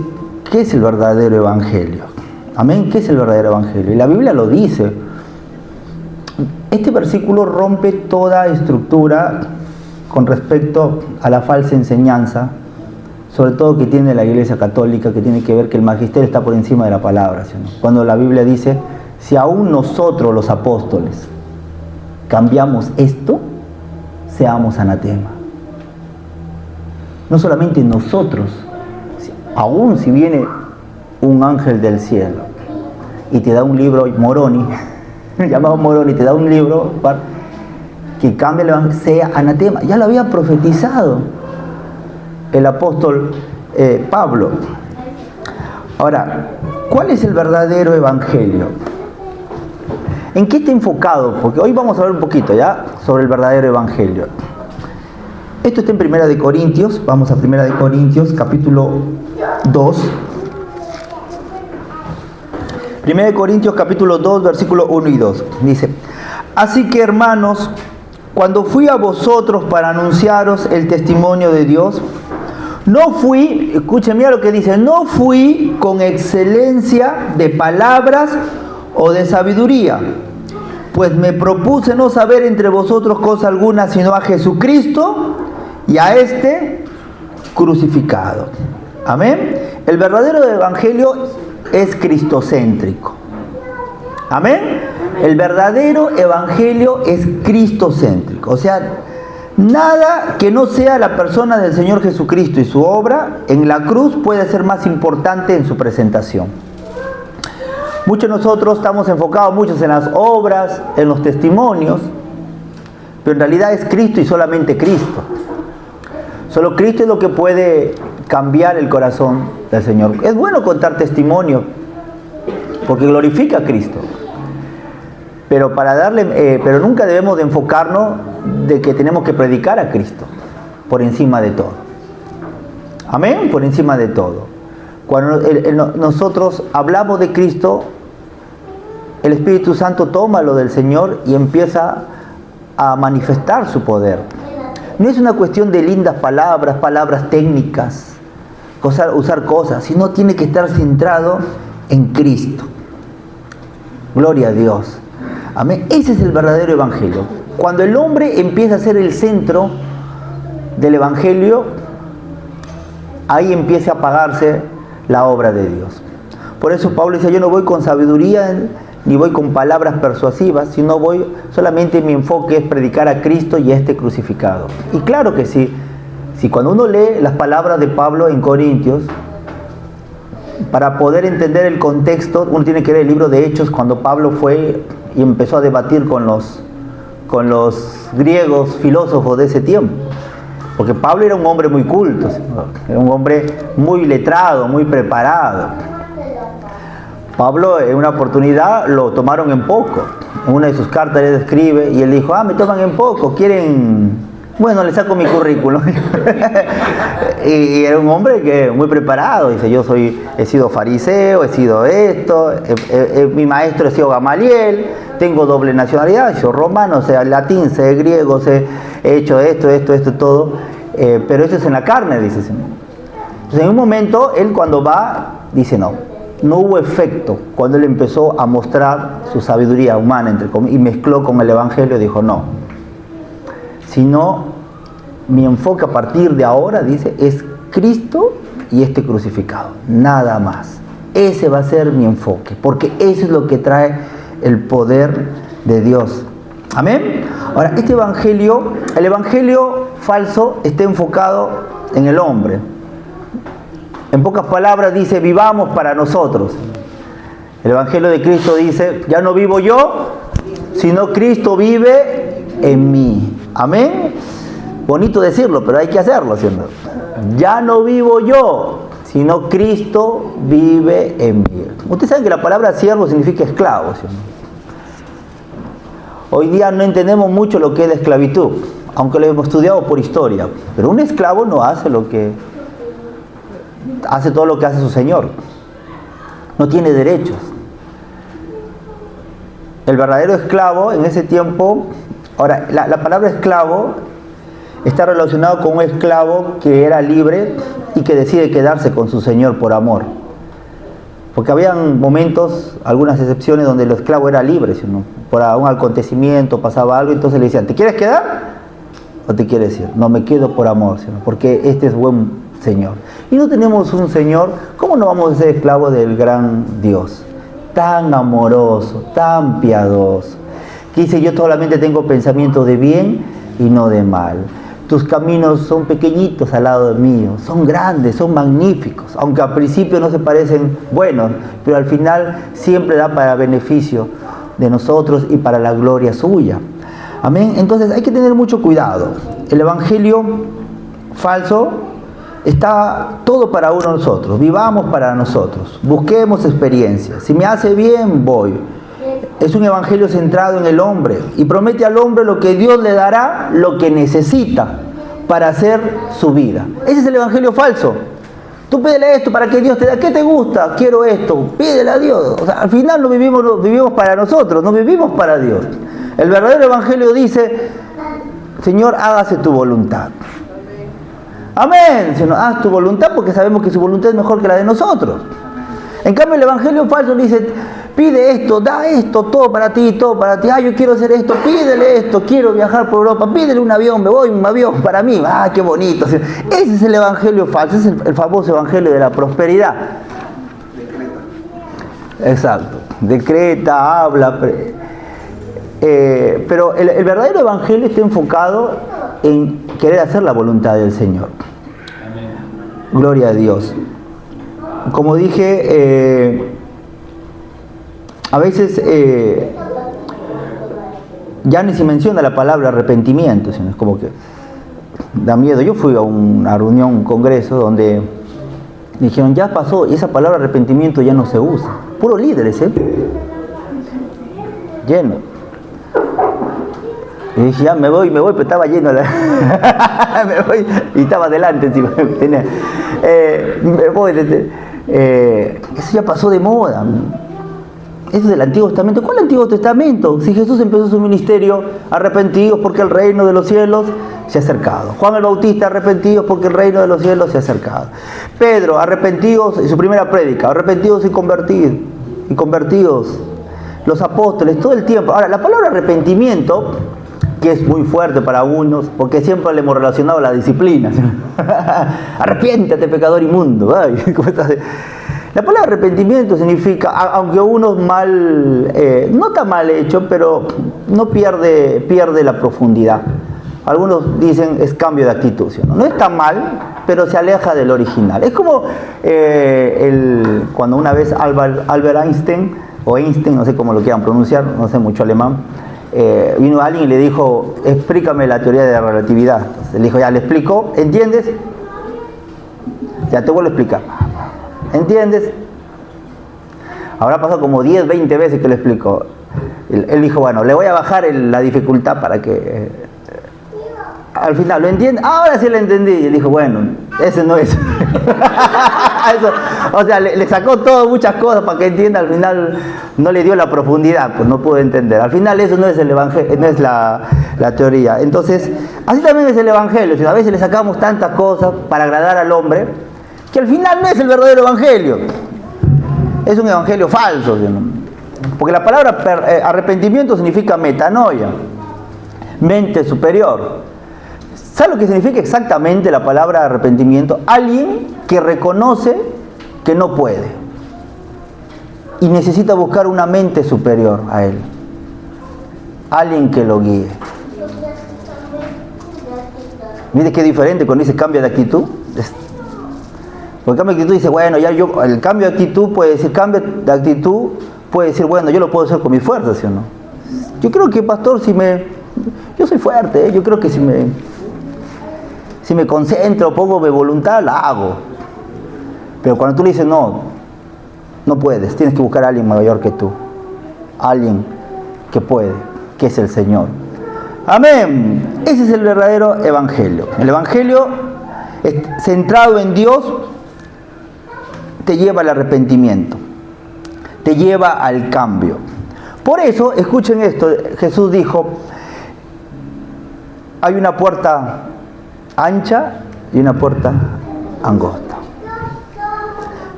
qué es el verdadero evangelio. Amén, ¿qué es el verdadero evangelio? Y la Biblia lo dice. Este versículo rompe toda estructura con respecto a la falsa enseñanza, sobre todo que tiene la Iglesia Católica, que tiene que ver que el magisterio está por encima de la palabra, ¿sí? Cuando la Biblia dice, si aún nosotros los apóstoles cambiamos esto, seamos anatema. No solamente nosotros, aún si viene un ángel del cielo y te da un libro, Moroni, llamado Moroni, te da un libro que cambia el evangelio, sea anatema. Ya lo había profetizado el apóstol Pablo. Ahora, ¿cuál es el verdadero evangelio? ¿En qué está enfocado? Porque hoy vamos a hablar un poquito ya sobre el verdadero evangelio. Esto está en 1 Corintios, vamos a 1 Corintios, capítulo 2. 1 Corintios, capítulo 2, versículos 1 y 2. Dice: así que, hermanos, cuando fui a vosotros para anunciaros el testimonio de Dios, no fui, escuchen, mira lo que dice, no fui con excelencia de palabras o de sabiduría, pues me propuse no saber entre vosotros cosa alguna sino a Jesucristo y a este crucificado. Amén. El verdadero evangelio es cristocéntrico. Amén. El verdadero evangelio es cristocéntrico. O sea, nada que no sea la persona del Señor Jesucristo y su obra en la cruz puede ser más importante en su presentación. Muchos de nosotros estamos enfocados muchos en las obras, en los testimonios, pero en realidad es Cristo y solamente Cristo. Solo Cristo es lo que puede cambiar el corazón del Señor. Es bueno contar testimonio porque glorifica a Cristo. Pero pero nunca debemos de enfocarnos de que tenemos que predicar a Cristo por encima de todo. Amén, por encima de todo. Cuando nosotros hablamos de Cristo, el Espíritu Santo toma lo del Señor y empieza a manifestar su poder. No es una cuestión de lindas palabras técnicas, usar cosas, sino tiene que estar centrado en Cristo. Gloria a Dios. Amén. Ese es el verdadero evangelio. Cuando el hombre empieza a ser el centro del evangelio, ahí empieza a apagarse la obra de Dios. Por eso Pablo dice: yo no voy con sabiduría ni voy con palabras persuasivas, sino solamente mi enfoque es predicar a Cristo y a este crucificado. Y claro que sí, si cuando uno lee las palabras de Pablo en Corintios, para poder entender el contexto, uno tiene que leer el libro de Hechos, cuando Pablo fue y empezó a debatir con los griegos filósofos de ese tiempo. Porque Pablo era un hombre muy culto, era un hombre muy letrado, muy preparado. Pablo en una oportunidad lo tomaron en poco. En una de sus cartas él escribe y él dijo: me toman en poco, quieren... Bueno, le saco mi currículum. y era un hombre que muy preparado. Dice: he sido fariseo, he sido esto, mi maestro ha sido Gamaliel, tengo doble nacionalidad, soy romano, sé latín, sé griego, he hecho esto, todo. Pero eso es en la carne, dice. Entonces en un momento, él cuando va, dice: no hubo efecto. Cuando él empezó a mostrar su sabiduría humana, y mezcló con el evangelio, dijo: no. Sino mi enfoque a partir de ahora, dice, es Cristo y este crucificado, nada más. Ese va a ser mi enfoque, porque eso es lo que trae el poder de Dios. Amén. Ahora, el evangelio falso está enfocado en el hombre. En pocas palabras dice: vivamos para nosotros. El evangelio de Cristo dice: ya no vivo yo, sino Cristo vive en mí. Amén. Bonito decirlo, pero hay que hacerlo, ¿cierto? Ya no vivo yo, sino Cristo vive en mí. Ustedes saben que la palabra siervo significa esclavo, ¿cierto? Hoy día no entendemos mucho lo que es la esclavitud, aunque lo hemos estudiado por historia. Pero un esclavo no hace todo lo que hace su señor. No tiene derechos. El verdadero esclavo en ese tiempo... Ahora, la palabra esclavo está relacionado con un esclavo que era libre y que decide quedarse con su señor por amor. Porque habían momentos, algunas excepciones, donde el esclavo era libre, ¿no? Por un acontecimiento pasaba algo, entonces le decían: ¿te quieres quedar o te quieres ir? No, me quedo por amor, ¿no? Porque este es buen Señor. Y no tenemos un Señor, ¿cómo no vamos a ser esclavos del gran Dios? Tan amoroso, tan piadoso, que dice: yo solamente tengo pensamientos de bien y no de mal. tus caminos son pequeñitos al lado mío, son grandes, son magníficos, aunque al principio no se parecen buenos, pero al final siempre da para beneficio de nosotros y para la gloria suya. Amén. Entonces hay que tener mucho cuidado. El evangelio falso está todo para uno de nosotros. Vivamos para nosotros. Busquemos experiencias. Si me hace bien, voy. Es un evangelio centrado en el hombre y promete al hombre lo que Dios le dará, lo que necesita para hacer su vida. Ese es el evangelio falso. Tú pídele esto para que Dios te dé. ¿Qué te gusta? Quiero esto. Pídele a Dios. O sea, al final no vivimos para nosotros, no vivimos para Dios. El verdadero evangelio dice: Señor, hágase tu voluntad. Amén. Señor, haz tu voluntad, porque sabemos que su voluntad es mejor que la de nosotros. En cambio, el evangelio falso dice: pide esto, da esto, todo para ti, todo para ti. Yo quiero hacer esto, pídele esto, quiero viajar por Europa, pídele un avión, me voy, un avión para mí. Qué bonito. Ese es el evangelio falso, ese es el famoso evangelio de la prosperidad. Decreta. Exacto. Decreta, habla. Pero el verdadero evangelio está enfocado en querer hacer la voluntad del Señor. Amén. Gloria a Dios. Como dije, a veces ya ni se menciona la palabra arrepentimiento, sino es como que da miedo. Yo fui a una reunión, un congreso, donde dijeron: ya pasó, y esa palabra arrepentimiento ya no se usa. Puros líderes, lleno. Y dije: ya me voy, pero estaba lleno. Me voy, y estaba adelante encima. Me voy. Eso ya pasó de moda. Eso es del Antiguo Testamento. ¿Cuál Antiguo Testamento? Si Jesús empezó su ministerio: arrepentidos porque el reino de los cielos se ha acercado. Juan el Bautista: arrepentidos porque el reino de los cielos se ha acercado. Pedro: arrepentidos, en su primera prédica, arrepentidos y convertidos. Los apóstoles, todo el tiempo. Ahora, la palabra arrepentimiento, que es muy fuerte para algunos, porque siempre le hemos relacionado a la disciplina. Arrepiéntate, pecador inmundo. ¿Cómo estás? La palabra arrepentimiento significa, aunque uno no está mal hecho, pero no pierde la profundidad. Algunos dicen es cambio de actitud, ¿sí? No está mal, pero se aleja del original. Es como cuando una vez Albert Einstein, o Einstein, no sé cómo lo quieran pronunciar, no sé mucho alemán, vino alguien y le dijo: explícame la teoría de la relatividad. Entonces le dijo: ya, le explico, ¿entiendes? Ya te vuelvo a explicar. ¿Entiendes? Habrá pasado como 10, 20 veces que le explicó. Él dijo: bueno, le voy a bajar la dificultad para que... al final, ¿lo entiende? Ahora sí lo entendí. Y él dijo: bueno, ese no es. Eso, o sea, le sacó muchas cosas para que entienda. Al final no le dio la profundidad, pues no pudo entender. Al final eso no es el evangelio, no es la teoría. Entonces, así también es el evangelio. A veces le sacamos tantas cosas para agradar al hombre, que al final no es el verdadero evangelio. Es un evangelio falso, ¿no? Porque la palabra arrepentimiento significa metanoia, mente superior. ¿Sabe lo que significa exactamente la palabra arrepentimiento? Alguien que reconoce que no puede y necesita buscar una mente superior a él. Alguien que lo guíe. Mire qué diferente cuando dice cambio de actitud. Porque el cambio de actitud dice: bueno, el cambio de actitud puede decir, bueno, yo lo puedo hacer con mis fuerzas, ¿sí o no? Yo creo que, pastor, yo soy fuerte, yo creo que si me concentro, pongo mi voluntad, la hago. Pero cuando tú le dices: no puedes, tienes que buscar a alguien mayor que tú, alguien que puede, que es el Señor. Amén. Ese es el verdadero evangelio. El evangelio centrado en Dios te lleva al arrepentimiento, te lleva al cambio. Por eso, escuchen esto, Jesús dijo: hay una puerta ancha y una puerta angosta.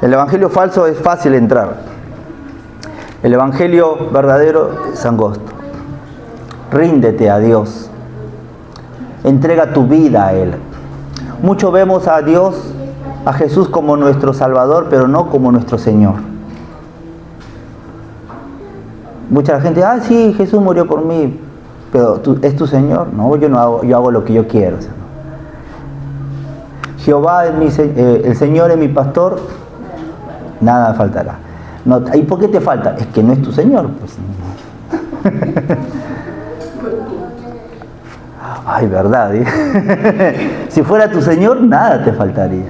El evangelio falso es fácil entrar. El evangelio verdadero es angosto. Ríndete a Dios. Entrega tu vida a Él. Muchos vemos a Dios, a Jesús, como nuestro Salvador, pero no como nuestro Señor. Mucha gente: sí, Jesús murió por mí, pero ¿es tu Señor? No, yo hago lo que yo quiero. Jehová es el Señor es mi pastor, nada faltará. No, ¿y por qué te falta? Es que no es tu Señor, pues. Ay, verdad, ¿eh? Si fuera tu Señor, nada te faltaría.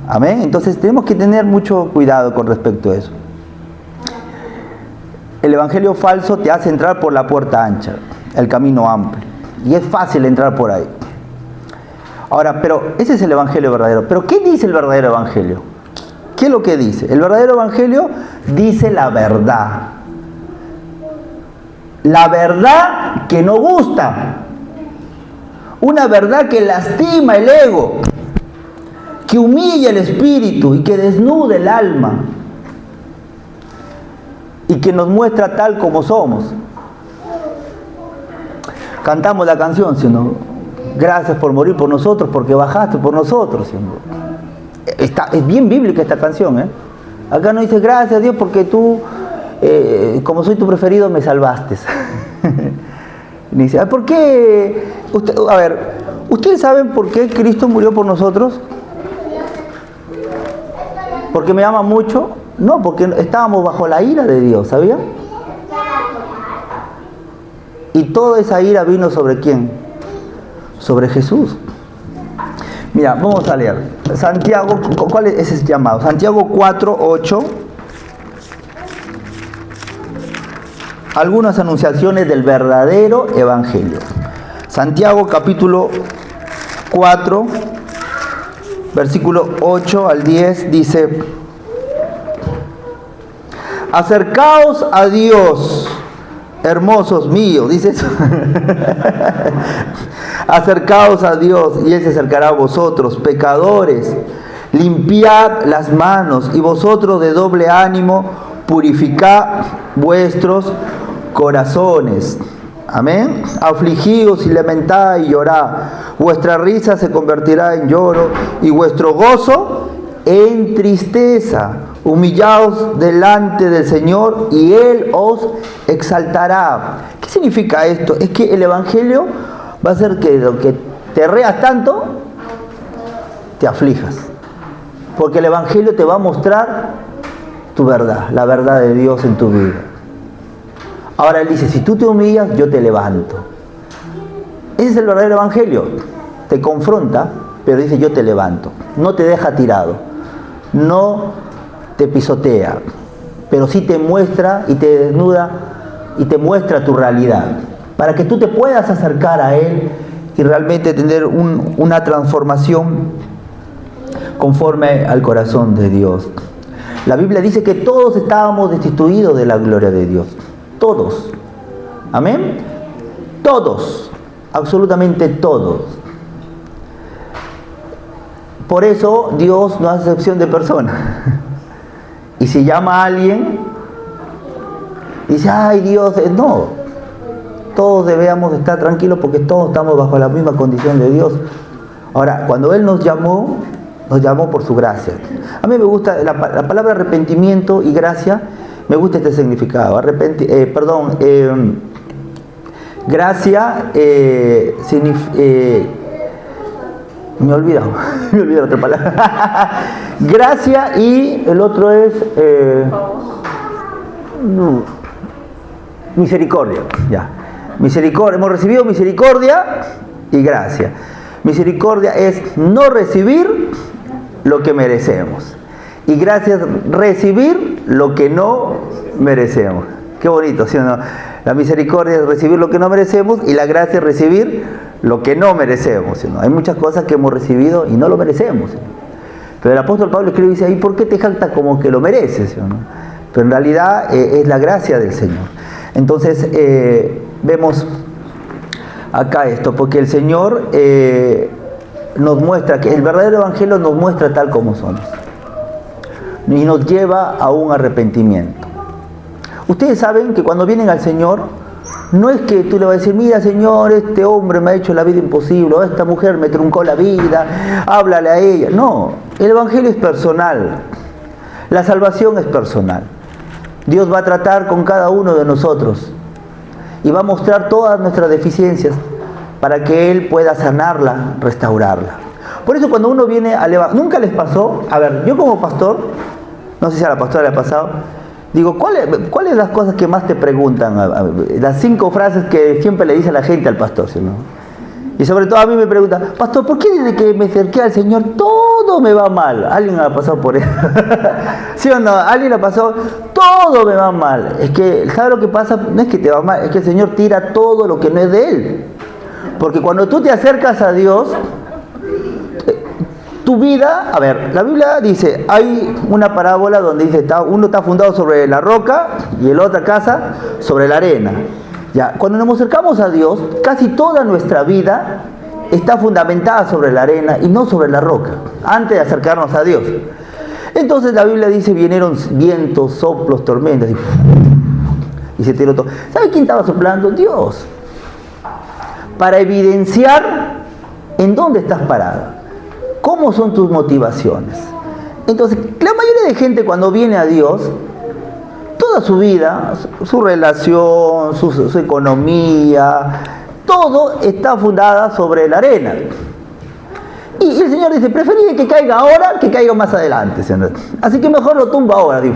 Amén. Entonces tenemos que tener mucho cuidado con respecto a eso. El evangelio falso te hace entrar por la puerta ancha, el camino amplio, y es fácil entrar por ahí. Ahora, pero ese es el evangelio verdadero. ¿Pero qué dice el verdadero evangelio? ¿Qué es lo que dice? El verdadero evangelio dice la verdad. La verdad que no gusta. Una verdad que lastima el ego, que humilla el espíritu y que desnuda el alma. Y que nos muestra tal como somos. Cantamos la canción, ¿sí o no? Gracias por morir por nosotros, porque bajaste por nosotros, ¿sí o no? Es bien bíblica esta canción, ¿eh? Acá no dice gracias a Dios porque tú, como soy tu preferido, me salvaste. Dice, ¿por qué? ¿Ustedes saben por qué Cristo murió por nosotros? ¿Porque me ama mucho? No, porque estábamos bajo la ira de Dios, ¿sabía? Y toda esa ira vino ¿sobre quién? Sobre Jesús. Mira, vamos a leer. Santiago, ¿cuál es ese llamado? Santiago 4:8. Algunas anunciaciones del verdadero evangelio. Santiago capítulo 4, versículo 8 al 10 dice: acercaos a Dios, hermosos míos, dice eso. Acercaos a Dios y Él se acercará a vosotros, pecadores. Limpiad las manos y vosotros de doble ánimo, purificad vuestros corazones. Amén. Afligíos y lamentad y llorad. Vuestra risa se convertirá en lloro y vuestro gozo en tristeza. Humillaos delante del Señor y Él os exaltará. ¿Qué significa esto? Es que el evangelio va a hacer que lo que te reas tanto, te aflijas. Porque el evangelio te va a mostrar tu verdad, la verdad de Dios en tu vida. Ahora Él dice, si tú te humillas, yo te levanto. Ese es el verdadero evangelio. Te confronta, pero dice, yo te levanto. No te deja tirado. No te pisotea, pero sí te muestra y te desnuda y te muestra tu realidad, para que tú te puedas acercar a Él y realmente tener una transformación conforme al corazón de Dios. La Biblia dice que todos estábamos destituidos de la gloria de Dios. Todos. Amén. Todos. Absolutamente todos. Por eso Dios no hace excepción de personas. Y si llama a alguien, dice, ay Dios, no. Todos debemos estar tranquilos porque todos estamos bajo la misma condición de Dios. Ahora, cuando Él nos llamó por su gracia. A mí me gusta la palabra arrepentimiento y gracia, me gusta este significado. Gracia significa... me he olvidado otra palabra. Gracia y el otro es misericordia. Ya. Misericordia. Hemos recibido misericordia y gracia. Misericordia es no recibir lo que merecemos. Y gracia es recibir lo que no merecemos. Qué bonito, ¿sí o no? La misericordia es recibir lo que no merecemos y la gracia es recibir lo que no merecemos, ¿sí? ¿No? Hay muchas cosas que hemos recibido y no lo merecemos, ¿sí? Pero el apóstol Pablo escribe y dice, ¿y por qué te jactas como que lo mereces? ¿Sí? ¿No? Pero en realidad es la gracia del Señor. Entonces vemos acá esto, porque el Señor nos muestra, que el verdadero evangelio nos muestra tal como somos y nos lleva a un arrepentimiento. Ustedes saben que cuando vienen al Señor, no es que tú le vas a decir, mira Señor, este hombre me ha hecho la vida imposible, o esta mujer me truncó la vida, háblale a ella. No, el evangelio es personal, la salvación es personal. Dios va a tratar con cada uno de nosotros y va a mostrar todas nuestras deficiencias para que Él pueda sanarla, restaurarla. Por eso cuando uno viene al Evangelio, ¿nunca les pasó? A ver, yo como pastor, no sé si a la pastora le ha pasado, digo, ¿cuáles las cosas que más te preguntan? Las 5 frases que siempre le dice la gente al pastor, ¿sí, no? Y sobre todo a mí me preguntan, pastor, ¿por qué desde que me acerqué al Señor todo me va mal? ¿Alguien ha pasado por eso? ¿Sí o no? ¿Alguien ha pasado? Todo me va mal. Es que, ¿sabes lo que pasa? No es que te va mal, es que el Señor tira todo lo que no es de Él. Porque cuando tú te acercas a Dios, tu vida, a ver, la Biblia dice, hay una parábola donde dice, uno está fundado sobre la roca y el otra casa sobre la arena. Ya, cuando nos acercamos a Dios, casi toda nuestra vida está fundamentada sobre la arena y no sobre la roca, antes de acercarnos a Dios. Entonces la Biblia dice, vinieron vientos, soplos, tormentas, y se tiró todo. ¿Sabe quién estaba soplando? Dios. Para evidenciar en dónde estás parado, cómo son tus motivaciones. Entonces, la mayoría de gente cuando viene a Dios, toda su vida, su relación, su economía, todo está fundada sobre la arena. Y el Señor dice, preferí que caiga ahora que caiga más adelante, Señor. Así que mejor lo tumbo ahora, digo.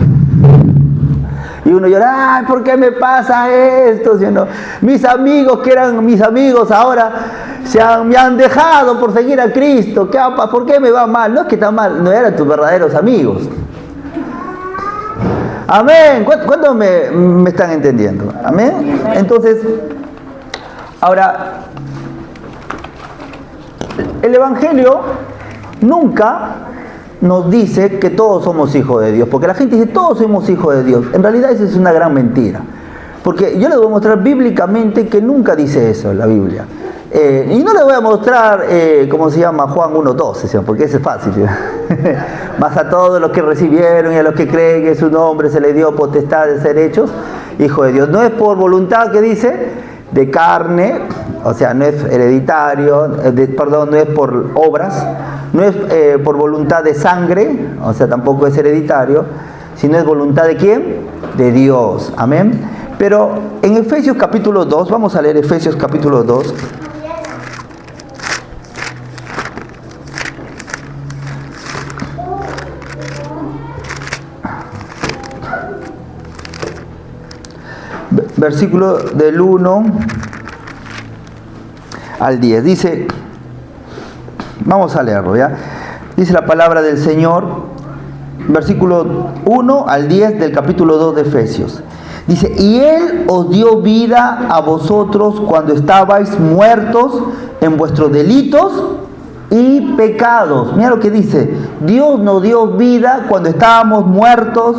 Y uno llora, ay, ¿por qué me pasa esto? Señor? Mis amigos, que eran mis amigos, ahora me han dejado por seguir a Cristo. ¿Por qué me va mal? No es que está mal, no eran tus verdaderos amigos. Amén. ¿Cuántos me están entendiendo? Amén. Entonces, ahora, el Evangelio nunca nos dice que todos somos hijos de Dios, porque la gente dice todos somos hijos de Dios. En realidad eso es una gran mentira, porque yo les voy a mostrar bíblicamente que nunca dice eso en la Biblia. Y no les voy a mostrar cómo se llama Juan 1:12, porque ese es fácil. Más a todos los que recibieron y a los que creen que su nombre se le dio potestad de ser hechos hijos de Dios. No es por voluntad, que dice, de carne, o sea, no es hereditario, no es por obras, no es por voluntad de sangre, o sea, tampoco es hereditario, sino es voluntad de ¿quién? De Dios. Amén. Pero en Efesios capítulo 2, vamos a leer Efesios capítulo 2. Versículo del 1 al 10. Dice, vamos a leerlo, ¿ya? Dice la palabra del Señor, versículo 1 al 10 del capítulo 2 de Efesios. Dice, y Él os dio vida a vosotros cuando estabais muertos en vuestros delitos y pecados. Mira lo que dice, Dios nos dio vida cuando estábamos muertos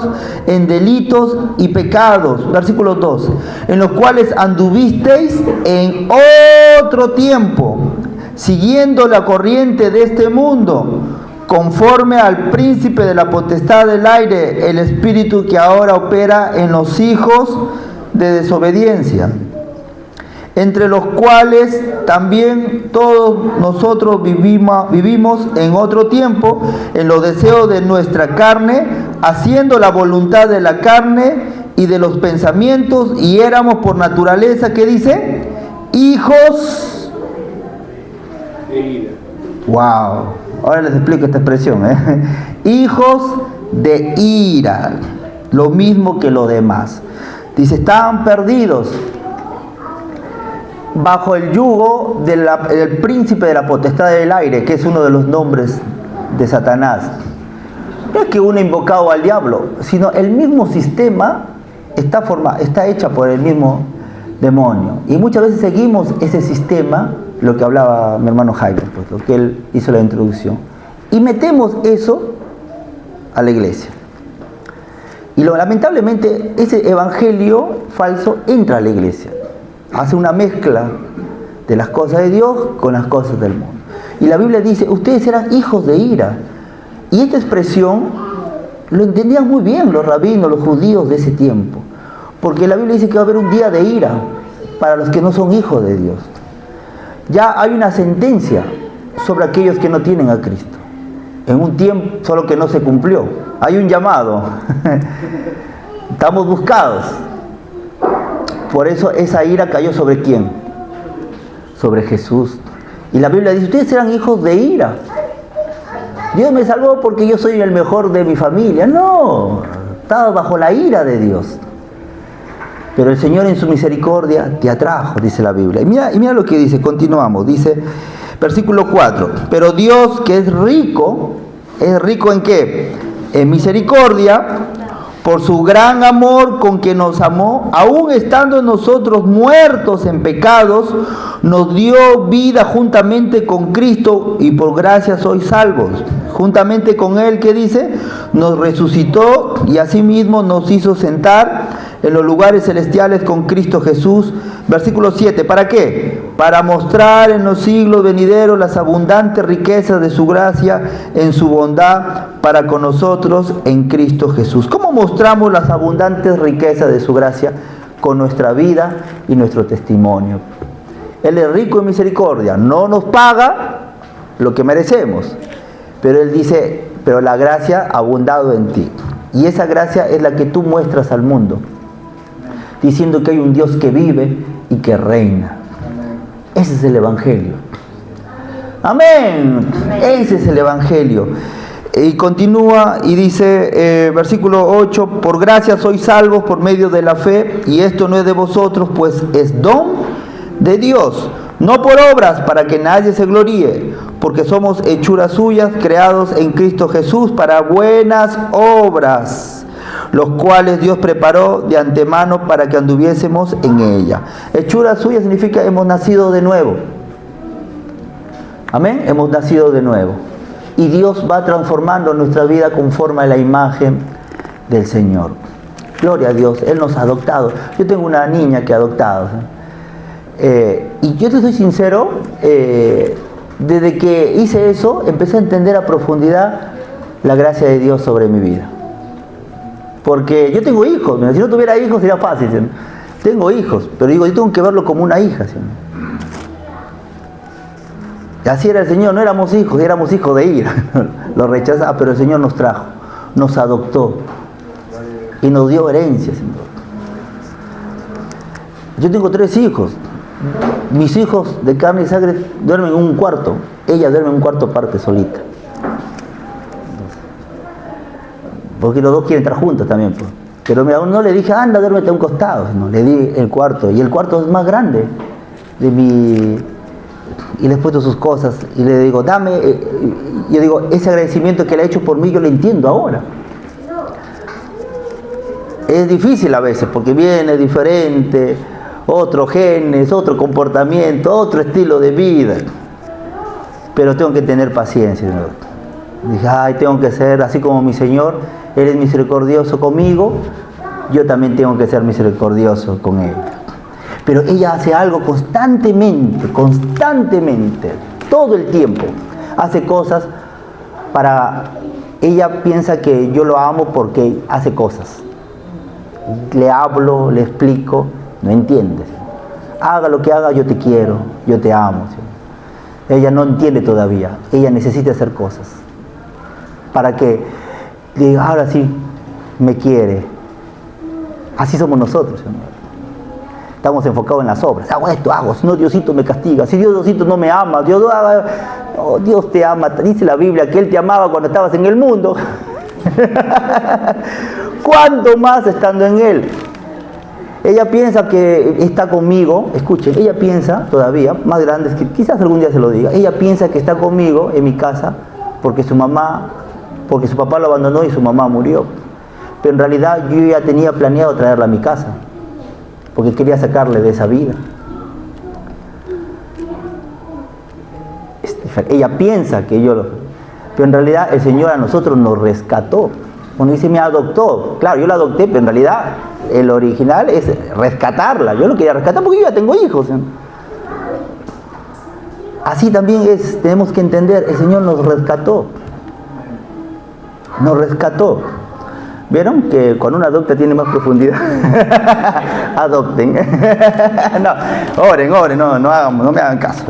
en delitos y pecados. Versículo 2, en los cuales anduvisteis en otro tiempo, siguiendo la corriente de este mundo, conforme al príncipe de la potestad del aire, el espíritu que ahora opera en los hijos de desobediencia, entre los cuales también todos nosotros vivimos en otro tiempo, en los deseos de nuestra carne, haciendo la voluntad de la carne y de los pensamientos, y éramos por naturaleza, ¿qué dice? Hijos de ira. Wow. Ahora les explico esta expresión, hijos de ira, lo mismo que lo demás. Dice, estaban perdidos bajo el yugo del príncipe de la potestad del aire, que es uno de los nombres de Satanás. No es que uno ha invocado al diablo, sino el mismo sistema está hecha por el mismo demonio. Y muchas veces seguimos ese sistema, lo que hablaba mi hermano Jaime, pues, lo que él hizo la introducción, y metemos eso a la iglesia. Y lamentablemente ese evangelio falso entra a la iglesia, hace una mezcla de las cosas de Dios con las cosas del mundo. Y la Biblia dice, ustedes eran hijos de ira. Y esta expresión lo entendían muy bien los rabinos, los judíos de ese tiempo, porque la Biblia dice que va a haber un día de ira para los que no son hijos de Dios. Ya hay una sentencia sobre aquellos que no tienen a Cristo. En un tiempo solo que no se cumplió. Hay un llamado. Estamos buscados. Por eso esa ira cayó ¿sobre quién? Sobre Jesús. Y la Biblia dice, ustedes eran hijos de ira. Dios me salvó porque yo soy el mejor de mi familia. No, estaba bajo la ira de Dios. Pero el Señor en su misericordia te atrajo, dice la Biblia. Y mira lo que dice, continuamos. Dice, versículo 4. Pero Dios, que ¿es rico en qué? En misericordia, por su gran amor con que nos amó, aun estando nosotros muertos en pecados, nos dio vida juntamente con Cristo, y por gracia sois salvos. Juntamente con Él, ¿qué dice? Nos resucitó y asimismo nos hizo sentar en los lugares celestiales con Cristo Jesús. Versículo 7, ¿para qué? Para mostrar en los siglos venideros las abundantes riquezas de su gracia en su bondad para con nosotros en Cristo Jesús. ¿Cómo mostramos las abundantes riquezas de su gracia? Con nuestra vida y nuestro testimonio. Él es rico en misericordia, no nos paga lo que merecemos, pero Él dice, pero la gracia ha abundado en ti. Y esa gracia es la que tú muestras al mundo, diciendo que hay un Dios que vive y que reina. Ese es el Evangelio. Amén. Ese es el Evangelio. Y continúa y dice, versículo 8, por gracia sois salvos por medio de la fe, y esto no es de vosotros, pues es don de Dios, no por obras, para que nadie se gloríe, porque somos hechuras suyas, creados en Cristo Jesús para buenas obras, los cuales Dios preparó de antemano para que anduviésemos en ella. Hechura suya significa hemos nacido de nuevo. Amén, hemos nacido de nuevo. Y Dios va transformando nuestra vida conforme a la imagen del Señor. Gloria a Dios, Él nos ha adoptado. Yo tengo una niña que ha adoptado. Y yo te soy sincero, desde que hice eso, empecé a entender a profundidad la gracia de Dios sobre mi vida. Porque yo tengo hijos, si no tuviera hijos sería fácil, ¿sí? Tengo hijos, pero digo, yo tengo que verlo como una hija, ¿sí? Y así era el Señor, no éramos hijos de ira, lo rechazaba, pero el Señor nos trajo, nos adoptó y nos dio herencia, Señor. Yo tengo 3 hijos, mis hijos de carne y sangre duermen en un cuarto, ella duerme en un cuarto aparte solita. Porque los dos quieren estar juntos también, pues. Pero mira, no le dije, anda, duérmete a un costado, no, le di el cuarto, y el cuarto es más grande de mi... Y le he puesto sus cosas, y le digo, dame, yo digo, ese agradecimiento que le ha hecho por mí, yo lo entiendo ahora. Es difícil a veces, porque viene diferente, otros genes, otro comportamiento, otro estilo de vida. Pero tengo que tener paciencia, ¿no? Dije, ay, tengo que ser así como mi Señor, Él es misericordioso conmigo, yo también tengo que ser misericordioso con Él. Pero ella hace algo constantemente, todo el tiempo. Hace cosas para... Ella piensa que yo lo amo porque hace cosas. Le hablo, le explico, no entiende. Haga lo que haga, yo te quiero, yo te amo. ¿Sí? Ella no entiende todavía, ella necesita hacer cosas. Para que diga, ahora sí, me quiere. Así somos nosotros, ¿sí? Estamos enfocados en las obras. Hago esto, hago, si no Diosito me castiga. Si Diosito no me ama, Dios te ama. Dice la Biblia que Él te amaba cuando estabas en el mundo. ¿Cuánto más estando en Él? Ella piensa que está conmigo, escuchen, ella piensa todavía, más grande, que quizás algún día se lo diga, ella piensa que está conmigo en mi casa porque su papá lo abandonó y su mamá murió. Pero en realidad yo ya tenía planeado traerla a mi casa, porque quería sacarle de esa vida. Ella piensa que pero en realidad el Señor a nosotros nos rescató. Cuando dice me adoptó, claro, yo la adopté, pero en realidad el original es rescatarla. Yo lo quería rescatar porque yo ya tengo hijos. Así también tenemos que entender, el Señor nos rescató. Nos rescató. ¿Vieron que cuando uno adopta tiene más profundidad? Adopten. No, oren, no me hagan caso.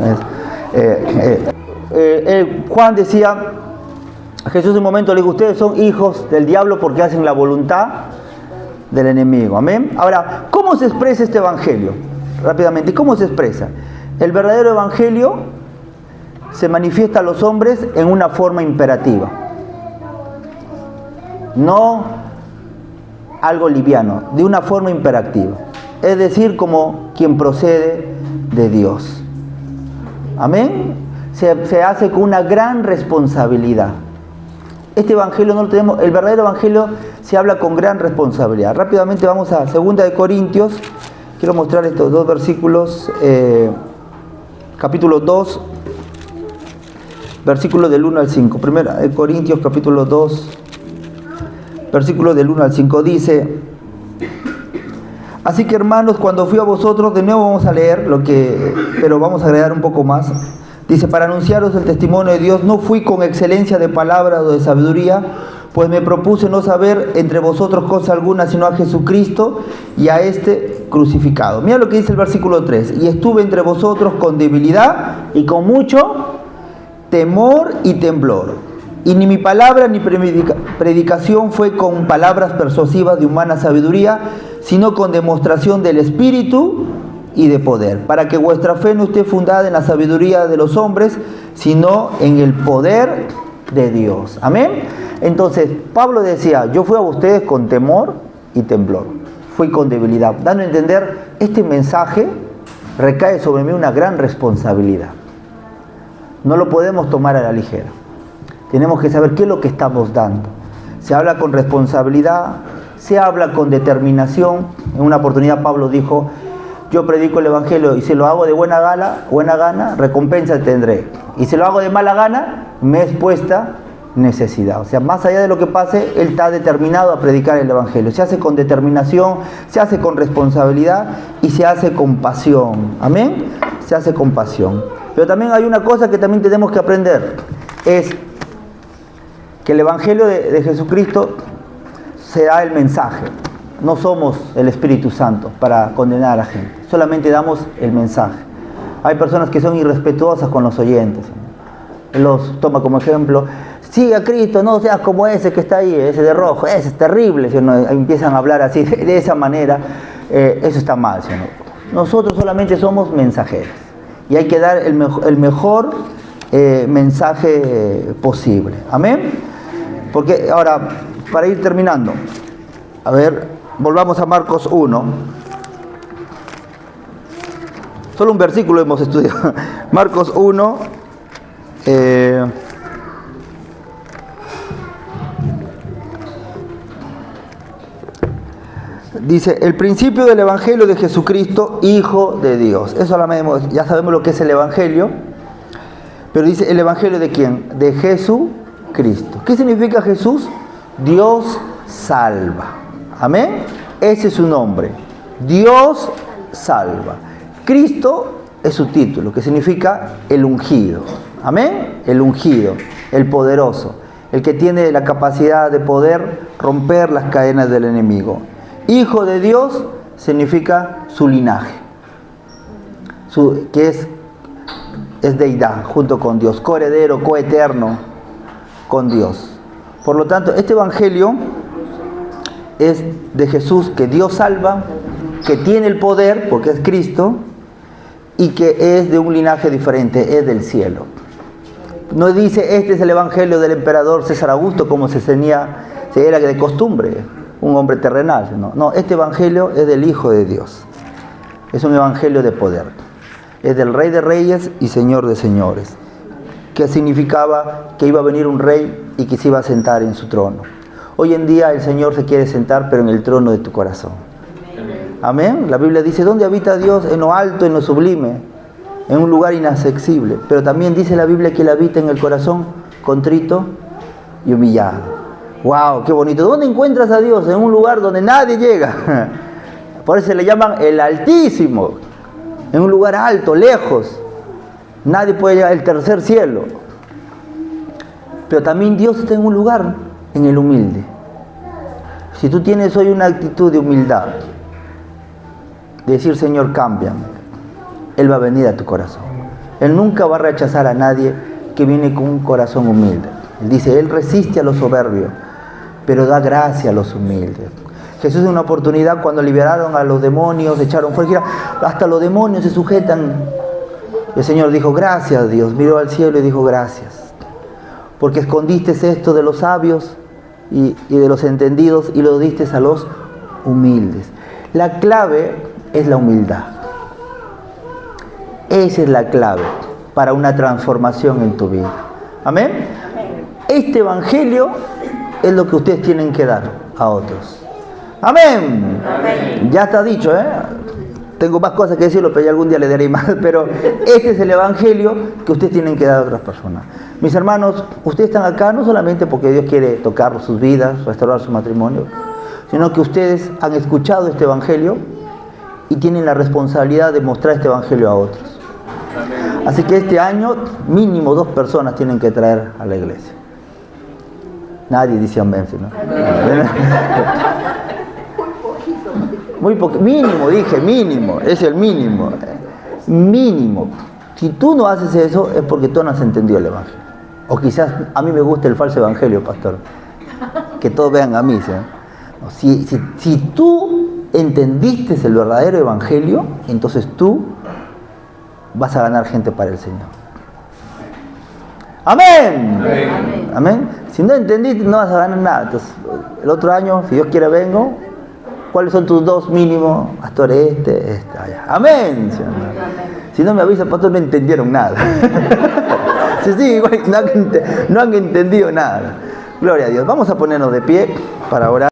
Juan decía, Jesús en un momento le dijo, ustedes son hijos del diablo porque hacen la voluntad del enemigo. Amén. Ahora, ¿cómo se expresa este evangelio? Rápidamente, ¿cómo se expresa? El verdadero evangelio se manifiesta a los hombres en una forma imperativa. No algo liviano, de una forma imperativa. Es decir, como quien procede de Dios. Amén. Se hace con una gran responsabilidad. Este evangelio no lo tenemos, el verdadero evangelio se habla con gran responsabilidad. Rápidamente vamos a 2 de Corintios. Quiero mostrar estos dos versículos, capítulo 2, versículo del 1 al 5. 1 de Corintios, capítulo 2, versículo del 1 al 5, dice: así que, hermanos, cuando fui a vosotros, de nuevo vamos a leer pero vamos a agregar un poco más. Dice: para anunciaros el testimonio de Dios, no fui con excelencia de palabra o de sabiduría, pues me propuse no saber entre vosotros cosa alguna, sino a Jesucristo y a este crucificado. Mira lo que dice el versículo 3. Y estuve entre vosotros con debilidad y con mucho temor y temblor. Y ni mi palabra ni predicación fue con palabras persuasivas de humana sabiduría, sino con demostración del Espíritu y de poder, para que vuestra fe no esté fundada en la sabiduría de los hombres, sino en el poder de Dios. Amén. Entonces, Pablo decía: yo fui a ustedes con temor y temblor, fui con debilidad, dando a entender, este mensaje recae sobre mí una gran responsabilidad. No lo podemos tomar a la ligera. Tenemos que saber qué es lo que estamos dando. Se habla con responsabilidad, se habla con determinación. En una oportunidad Pablo dijo: yo predico el evangelio y si lo hago de buena gana, recompensa tendré. Y si lo hago de mala gana, me es puesta necesidad. O sea, más allá de lo que pase, él está determinado a predicar el evangelio. Se hace con determinación, se hace con responsabilidad y se hace con pasión. Amén. Se hace con pasión. Pero también hay una cosa que también tenemos que aprender. Es que el evangelio de Jesucristo se da el mensaje. No somos el Espíritu Santo para condenar a la gente. Solamente damos el mensaje. Hay personas que son irrespetuosas con los oyentes. Los toma como ejemplo: sigue a Cristo, no seas como ese que está ahí, ese de rojo, ese es terrible. ¿Sí? Empiezan a hablar así, de esa manera. Eso está mal. ¿Sí? Nosotros solamente somos mensajeros. Y hay que dar el mejor mensaje posible. Amén. Porque ahora, para ir terminando, a ver, volvamos a Marcos 1. Solo un versículo hemos estudiado. Marcos 1. Dice: el principio del evangelio de Jesucristo, Hijo de Dios. Eso ya sabemos lo que es el evangelio. Pero dice: ¿el evangelio de quién? De Jesucristo. ¿Qué significa Jesús? Dios salva. Amén. Ese es su nombre. Dios salva. Cristo es su título, que significa el ungido. Amén. El ungido, el poderoso, el que tiene la capacidad de poder romper las cadenas del enemigo. Hijo de Dios significa su linaje, que es deidad junto con Dios, coheredero, coeterno con Dios. Por lo tanto, este evangelio es de Jesús, que Dios salva, que tiene el poder porque es Cristo y que es de un linaje diferente, es del cielo. No dice: este es el evangelio del emperador César Augusto, como se era de costumbre, un hombre terrenal. No, este evangelio es del Hijo de Dios. Es un evangelio de poder. Es del Rey de Reyes y Señor de Señores, que significaba que iba a venir un rey y que se iba a sentar en su trono. Hoy en día el Señor se quiere sentar, pero en el trono de tu corazón. Amén. La Biblia dice: ¿dónde habita Dios? En lo alto, en lo sublime, en un lugar inaccesible. Pero también dice la Biblia que Él habita en el corazón contrito y humillado. ¡Wow! ¡Qué bonito! ¿Dónde encuentras a Dios? En un lugar donde nadie llega. Por eso se le llaman el Altísimo. En un lugar alto, lejos. Nadie puede llegar al tercer cielo. Pero también Dios está en un lugar, en el humilde. Si tú tienes hoy una actitud de humildad, de decir: Señor, cámbiame, Él va a venir a tu corazón. Él nunca va a rechazar a nadie que viene con un corazón humilde. Él dice: Él resiste a los soberbios, pero da gracia a los humildes. Jesús, en una oportunidad, cuando liberaron a los demonios, echaron fuera, hasta los demonios se sujetan. El Señor dijo, gracias Dios, miró al cielo y dijo, gracias, porque escondiste esto de los sabios y de los entendidos y lo diste a los humildes. La clave es la humildad. Esa es la clave para una transformación en tu vida. Amén. Este evangelio es lo que ustedes tienen que dar a otros. Amén. Amén. Ya está dicho, ¿eh? Tengo más cosas que decirlo, pero ya algún día le daré más. Pero este es el evangelio que ustedes tienen que dar a otras personas. Mis hermanos, ustedes están acá no solamente porque Dios quiere tocar sus vidas, restaurar su matrimonio, sino que ustedes han escuchado este evangelio y tienen la responsabilidad de mostrar este evangelio a otros. Así que este año mínimo 2 personas tienen que traer a la iglesia. Nadie dice amén, ¿no? Muy poquito. Mínimo, dije, mínimo. Es el mínimo. Mínimo. Si tú no haces eso es porque tú no has entendido el evangelio. O quizás a mí me gusta el falso evangelio, pastor. Que todos vean a mí, ¿sí? Si tú entendiste el verdadero evangelio, entonces tú vas a ganar gente para el Señor. ¡Amén! Amén. Amén. Si no entendiste, no vas a ganar nada. Entonces, el otro año, si Dios quiere, vengo. ¿Cuáles son tus 2 mínimos? Pastor, este. Amén. Si no me avisa, pastor, no entendieron nada. Sí, igual no han entendido nada. Gloria a Dios. Vamos a ponernos de pie para orar.